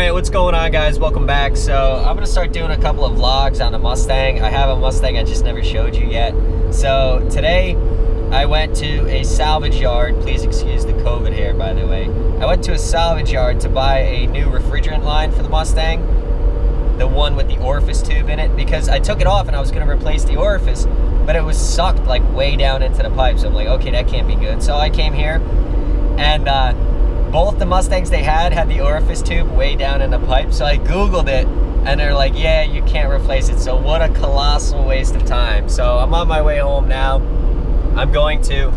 Alright, what's going on, guys? Welcome back. So I'm gonna start doing a couple of vlogs on the Mustang. I have a Mustang I just never showed you yet. So today I went to a salvage yard. Please excuse the COVID here, by the way. I went to a salvage yard to buy a new refrigerant line for the Mustang, the one with the orifice tube in it, because I took it off and I was gonna replace the orifice, but it was sucked like way down into the pipe. So I'm like, okay, that can't be good. So I came here and both the Mustangs they had the orifice tube way down in the pipe. So I Googled it and they're like, yeah, you can't replace it. So what a colossal waste of time. So I'm on my way home now. I'm going to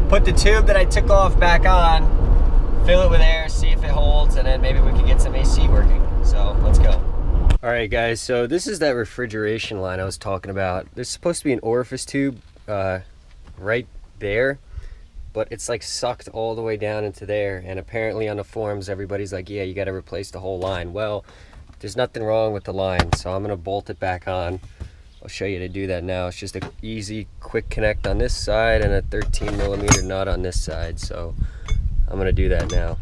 put the tube that I took off back on, fill it with air, see if it holds, and then maybe we can get some AC working. So let's go. All right, guys, so this is that refrigeration line I was talking about. There's supposed to be an orifice tube right there, but it's like sucked all the way down into there. And apparently on the forums, everybody's like, yeah, you got to replace the whole line. Well, there's nothing wrong with the line, so I'm gonna bolt it back on. I'll show you to do that now. It's just an easy, quick connect on this side and a 13mm nut on this side. So I'm gonna do that now.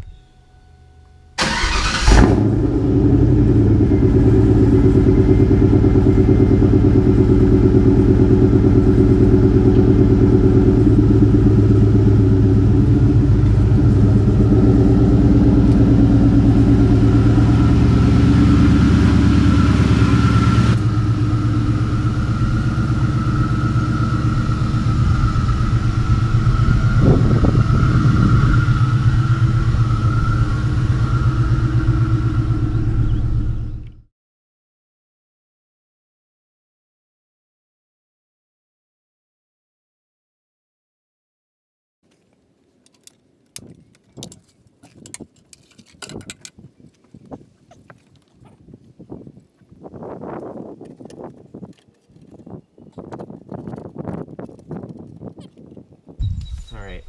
Alright,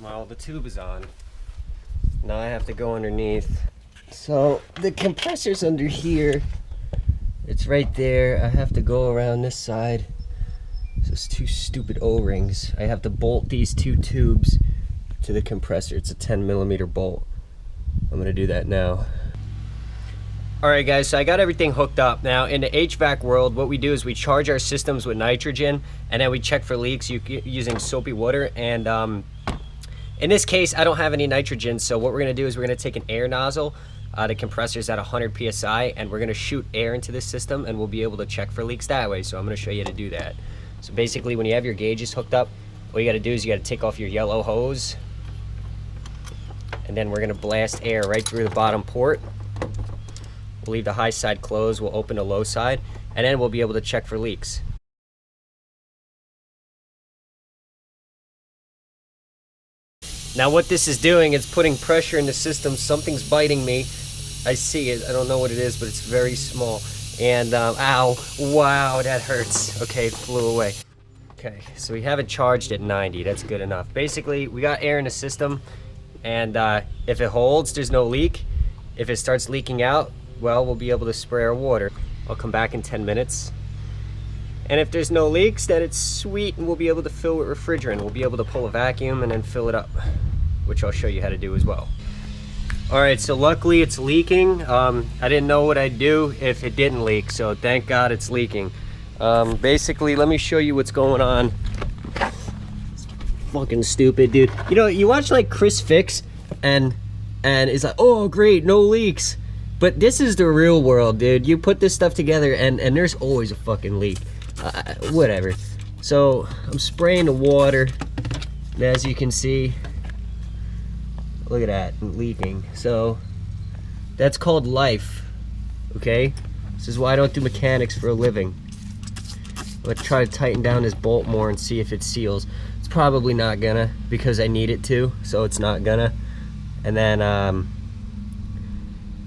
well, the tube is on. Now I have to go underneath. So the compressor's under here. It's right there. I have to go around this side. Those two stupid O-rings. I have to bolt these two tubes to the compressor. It's a 10mm bolt. I'm gonna do that now. Alright guys, so I got everything hooked up. Now in the HVAC world, what we do is we charge our systems with nitrogen and then we check for leaks using soapy water. And in this case, I don't have any nitrogen, so what we're gonna do is we're gonna take an air nozzle. The compressor's at 100 PSI and we're gonna shoot air into this system and we'll be able to check for leaks that way. So I'm gonna show you how to do that. So basically when you have your gauges hooked up, what you gotta do is you gotta take off your yellow hose and then we're gonna blast air right through the bottom port. We'll leave the high side closed, we'll open the low side, and then we'll be able to check for leaks. Now what this is doing is putting pressure in the system. Something's biting me. I see it, I don't know what it is, but it's very small. And ow, wow, that hurts. Okay, it flew away. Okay, so we have it charged at 90, that's good enough. Basically, we got air in the system, and if it holds, there's no leak. If it starts leaking out, well, we'll be able to spray our water. I'll come back in 10 minutes. And if there's no leaks, then it's sweet and we'll be able to fill with refrigerant. We'll be able to pull a vacuum and then fill it up, which I'll show you how to do as well. All right, so luckily it's leaking. I didn't know what I'd do if it didn't leak, so thank God it's leaking. Basically, let me show you what's going on. It's fucking stupid, dude. You know, you watch like Chris Fix and it's like, oh great, no leaks. But this is the real world, dude. You put this stuff together and there's always a fucking leak. Whatever. So I'm spraying the water, and as you can see, look at that, leaking. So that's called life, okay? This is why I don't do mechanics for a living. Let's try to tighten down this bolt more and see if it seals. It's probably not gonna, because I need it to, so it's not gonna. And then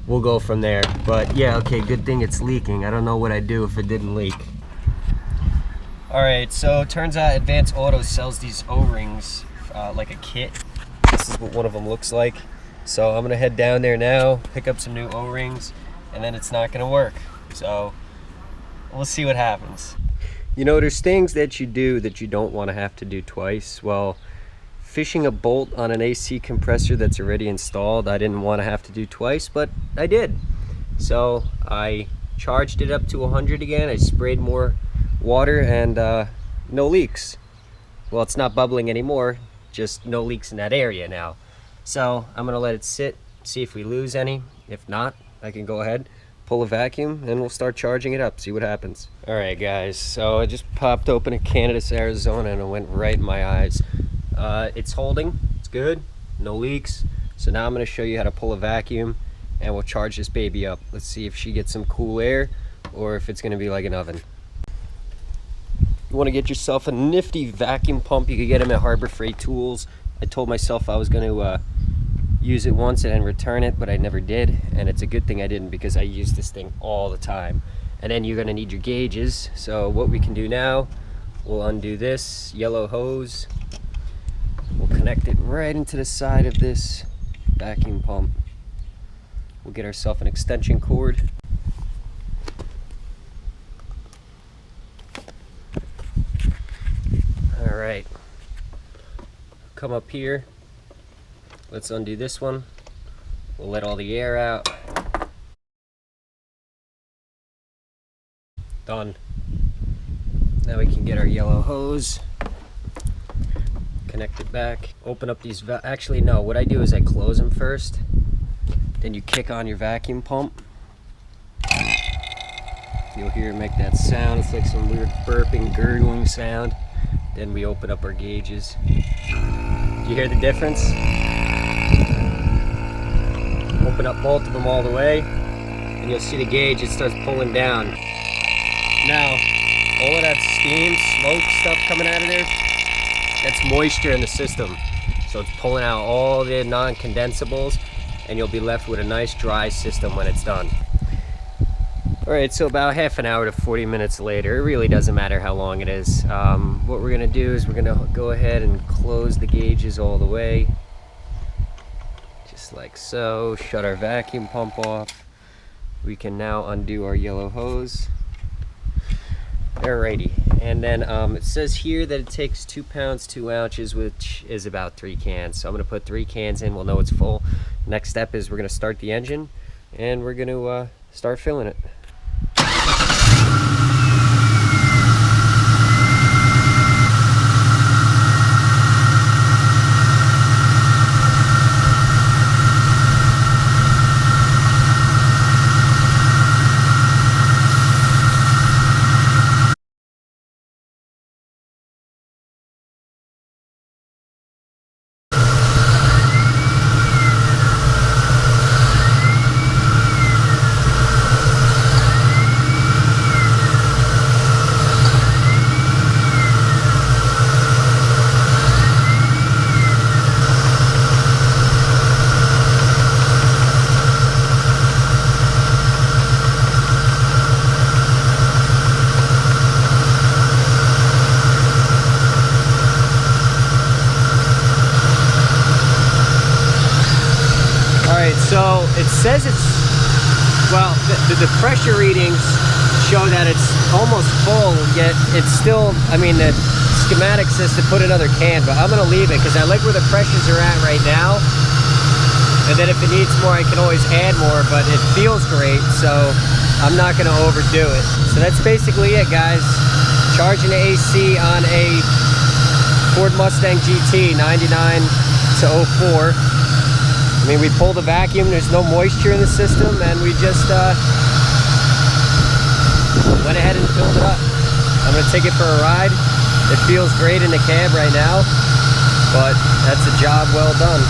we'll go from there. But yeah, okay, good thing it's leaking. I don't know what I'd do if it didn't leak. All right, so it turns out Advanced Auto sells these O-rings like a kit. This is what one of them looks like. So I'm gonna head down there now, pick up some new O-rings, and then it's not gonna work. So we'll see what happens. You know, there's things that you do that you don't want to have to do twice. Well, fishing a bolt on an AC compressor that's already installed, I didn't want to have to do twice, but I did. So I charged it up to 100 again. I sprayed more water and no leaks. Well, it's not bubbling anymore, just no leaks in that area now. So I'm gonna let it sit, see if we lose any. If not, I can go ahead, pull a vacuum, and we'll start charging it up, see what happens. All right, guys, so I just popped open a Canada's Arizona and it went right in my eyes. It's holding, it's good, no leaks. So now I'm gonna show you how to pull a vacuum and we'll charge this baby up. Let's see if she gets some cool air or if it's gonna be like an oven. You wanna get yourself a nifty vacuum pump. You can get them at Harbor Freight Tools. I told myself I was gonna use it once and then return it, but I never did, and it's a good thing I didn't because I use this thing all the time. And then you're gonna need your gauges. So what we can do now, we'll undo this yellow hose. We'll connect it right into the side of this vacuum pump. We'll get ourselves an extension cord. All right, come up here. Let's undo this one. We'll let all the air out. Done. Now we can get our yellow hose, connect it back, open up these actually no, what I do is I close them first, then you kick on your vacuum pump. You'll hear it make that sound. It's like some weird burping, gurgling sound. Then we open up our gauges. Do you hear the difference? Open up both of them all the way, and you'll see the gauge, it starts pulling down. Now, all of that steam, smoke stuff coming out of there, that's moisture in the system. So it's pulling out all the non-condensables, and you'll be left with a nice dry system when it's done. All right, so about half an hour to 40 minutes later, it really doesn't matter how long it is. What we're gonna do is we're gonna go ahead and close the gauges all the way. Just like so, shut our vacuum pump off. We can now undo our yellow hose. Alrighty, and then it says here that it takes 2 pounds, 2 ounces, which is about 3 cans. So I'm gonna put 3 cans in, we'll know it's full. Next step is we're gonna start the engine and we're gonna start filling it. So it says it's, well, the pressure readings show that it's almost full, yet it's still, I mean, the schematic says to put another can, but I'm gonna leave it because I like where the pressures are at right now. And then if it needs more, I can always add more, but it feels great, so I'm not gonna overdo it. So that's basically it, guys. Charging the AC on a Ford Mustang GT 99 to 04. I mean, we pulled the vacuum, there's no moisture in the system, and we just went ahead and filled it up. I'm gonna take it for a ride. It feels great in the cab right now, but that's a job well done.